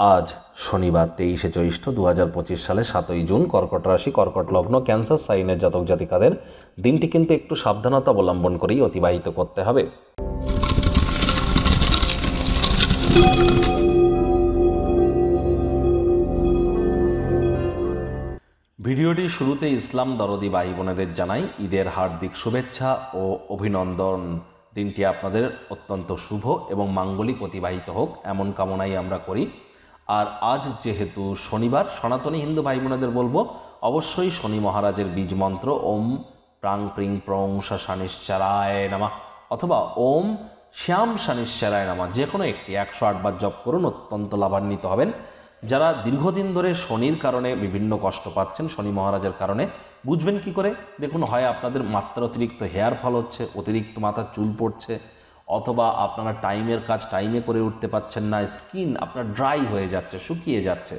আজ শনিবার 23শে জ্যৈষ্ঠ 2025 সালে 7ই জুন, কর্কট রাশি, কর্কট লগ্ন, ক্যান্সার সাইনের জাতক জাতিকাদের দিনটি কিন্তু একটু সাবধানতা অবলম্বন করেই অতিবাহিত করতে হবে। ভিডিওটি শুরুতে ইসলাম দরদি ভাই বোনেদের জানাই ঈদের হার্দিক শুভেচ্ছা ও অভিনন্দন। দিনটি আপনাদের অত্যন্ত শুভ এবং মাঙ্গলিক অতিবাহিত হোক এমন কামনাই আমরা করি। আর আজ যেহেতু শনিবার, সনাতনী হিন্দু ভাই বোনেদের বলবো অবশ্যই শনি মহারাজের বীজ মন্ত্র ওম প্রাং প্রিং প্রং শানিশ্চারায় নামা অথবা ওম শ্যাম শানিশ্চারায় নামা, যে কোনো একটি 108 বার জপ করুন, অত্যন্ত লাভান্বিত হবেন। যারা দীর্ঘদিন ধরে শনির কারণে বিভিন্ন কষ্ট পাচ্ছেন, শনি মহারাজের কারণে, বুঝবেন কি করে? দেখুন, হয় আপনাদের মাত্রা অতিরিক্ত হেয়ার ফল হচ্ছে, অতিরিক্ত মাথার চুল পড়ছে, অথবা আপনারা টাইমের কাজ টাইমে করে উঠতে পারছেন না, স্কিন আপনার ড্রাই হয়ে যাচ্ছে, শুকিয়ে যাচ্ছে,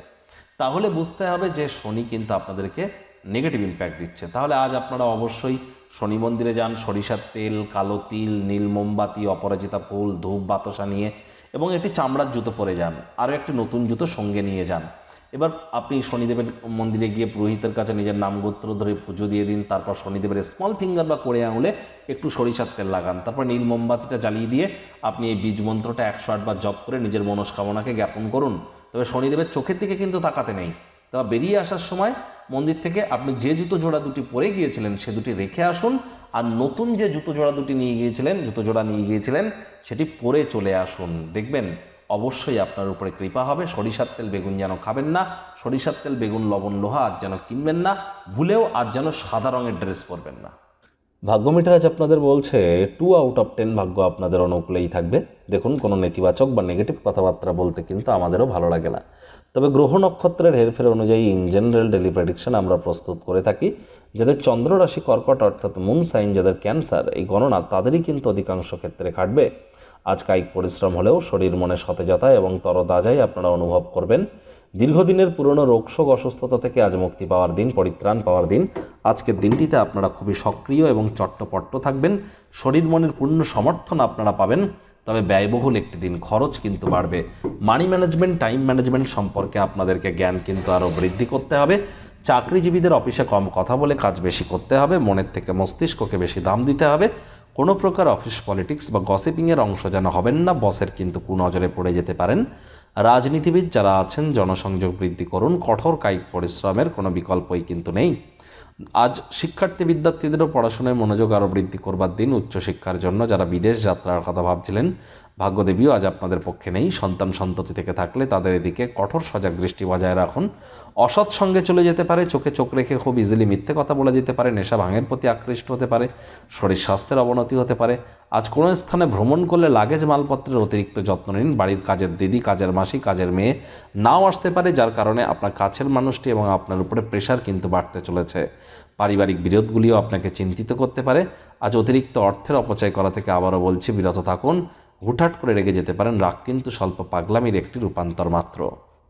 তাহলে বুঝতে হবে যে শনি কিন্তু আপনাদেরকে নেগেটিভ ইম্প্যাক্ট দিচ্ছে। তাহলে আজ আপনারা অবশ্যই শনি মন্দিরে যান, সরিষার তেল, কালো তিল, নীল মোমবাতি, অপরাজিতা ফুল, ধূপ বাতাসা নিয়ে, এবং একটি চামড়ার জুতো পরে যান, আরও একটি নতুন জুতো সঙ্গে নিয়ে যান। এবার আপনি শনিদেবের মন্দিরে গিয়ে পুরোহিতের কাছে নিজের নামগোত্র ধরে পুজো দিয়ে দিন। তারপর শনিদেবের স্মল ফিঙ্গার বা কোড়ে আঙুলে একটু সরিষার তেল লাগান। তারপর নীল মোমবাতিটা জ্বালিয়ে দিয়ে আপনি এই বীজ মন্ত্রটা 108 বার জপ করে নিজের মনস্কামনাকে জ্ঞাপন করুন। তবে শনিদেবের চোখের দিকে কিন্তু তাকাতে নেই। তবে বেরিয়ে আসার সময় মন্দির থেকে আপনি যে জুতো জোড়া দুটি পরে গিয়েছিলেন সে দুটি রেখে আসুন, আর নতুন যে জুতো জোড়া নিয়ে গিয়েছিলেন সেটি পরে চলে আসুন। দেখবেন অবশ্যই আপনার উপরে কৃপা হবে। সরিষার তেল বেগুন যেন খাবেন না, সরিষার তেল বেগুন লবণ লোহা আজ যেন কিনবেন না, ভুলেও আজ যেন সাদা রঙের ড্রেস পরবেন না। ভাগ্য মিটার আজ আপনাদের বলছে 2 আউট অফ 10 ভাগ্য আপনাদের অনুকূলেই থাকবে। দেখুন, কোনো নেতিবাচক বা নেগেটিভ কথাবার্তা বলতে কিন্তু আমাদেরও ভালো লাগে না। তবে গ্রহ নক্ষত্রের হেরফের অনুযায়ী ইন জেনারেল ডেলি প্রেডিকশন আমরা প্রস্তুত করে থাকি। যাদের চন্দ্র রাশি কর্কট অর্থাৎ মুন সাইন, যাদের ক্যান্সার, এই গণনা তাদেরই কিন্তু অধিকাংশ ক্ষেত্রে খাটবে। আজ কায়িক পরিশ্রম হলেও শরীর মনে সতেজতা এবং তরতাজাই আপনারা অনুভব করবেন। দীর্ঘদিনের পুরনো রোগশোক অসুস্থতা থেকে আজ মুক্তি পাওয়ার দিন, পরিত্রাণ পাওয়ার দিন। আজকের দিনটিতে আপনারা খুবই সক্রিয় এবং চট্টপট্ট থাকবেন। শরীর মনের পূর্ণ সমর্থন আপনারা পাবেন। তবে ব্যয়বহুল একটি দিন, খরচ কিন্তু বাড়বে। মানি ম্যানেজমেন্ট, টাইম ম্যানেজমেন্ট সম্পর্কে আপনাদেরকে জ্ঞান কিন্তু আরও বৃদ্ধি করতে হবে। চাকরিজীবীদের অফিসে কম কথা বলে কাজ বেশি করতে হবে, মনের থেকে মস্তিষ্ককে বেশি দাম দিতে হবে। কোনো প্রকার অফিস পলিটিক্স বা গসিপিংয়ের অংশ যেন হবেন না, বসের কিন্তু কুনজরে পড়ে যেতে পারেন। রাজনীতিবিদ যারা আছেন জনসংযোগ বৃদ্ধি করুন, কঠোর কায়িক পরিশ্রমের কোনো বিকল্পই কিন্তু নেই। আজ শিক্ষার্থী বিদ্যার্থীদেরও পড়াশোনায় মনোযোগ আরও বৃদ্ধি করবার দিন। উচ্চশিক্ষার জন্য যারা বিদেশ যাত্রার কথা ভাবছিলেন, ভাগ্যদেবীও আজ আপনাদের পক্ষে নেই। সন্তান সন্ততি থেকে থাকলে তাদের এদিকে কঠোর সজাগ দৃষ্টি বজায় রাখুন। অসৎ সঙ্গে চলে যেতে পারে, চোখে চোখ রেখে খুব ইজিলি মিথ্যে কথা বলে যেতে পারে, নেশা ভাঙের প্রতি আকৃষ্ট হতে পারে, শরীর স্বাস্থ্যের অবনতি হতে পারে। আজ কোনো স্থানে ভ্রমণ করলে লাগেজ মালপত্রের অতিরিক্ত যত্ন নিন। বাড়ির কাজের দিদি, কাজের মাসি, কাজের মেয়ে নাও আসতে পারে, যার কারণে আপনার কাছের মানুষটি এবং আপনার উপরে প্রেশার কিন্তু বাড়তে চলেছে। পারিবারিক বিরোধগুলিও আপনাকে চিন্তিত করতে পারে। আজ অতিরিক্ত অর্থের অপচয় করা থেকে আবারও বলছি বিরত থাকুন। হুটহাট করে রেগে যেতে পারেন, রাগ কিন্তু স্বল্প পাগলামির একটি রূপান্তর মাত্র।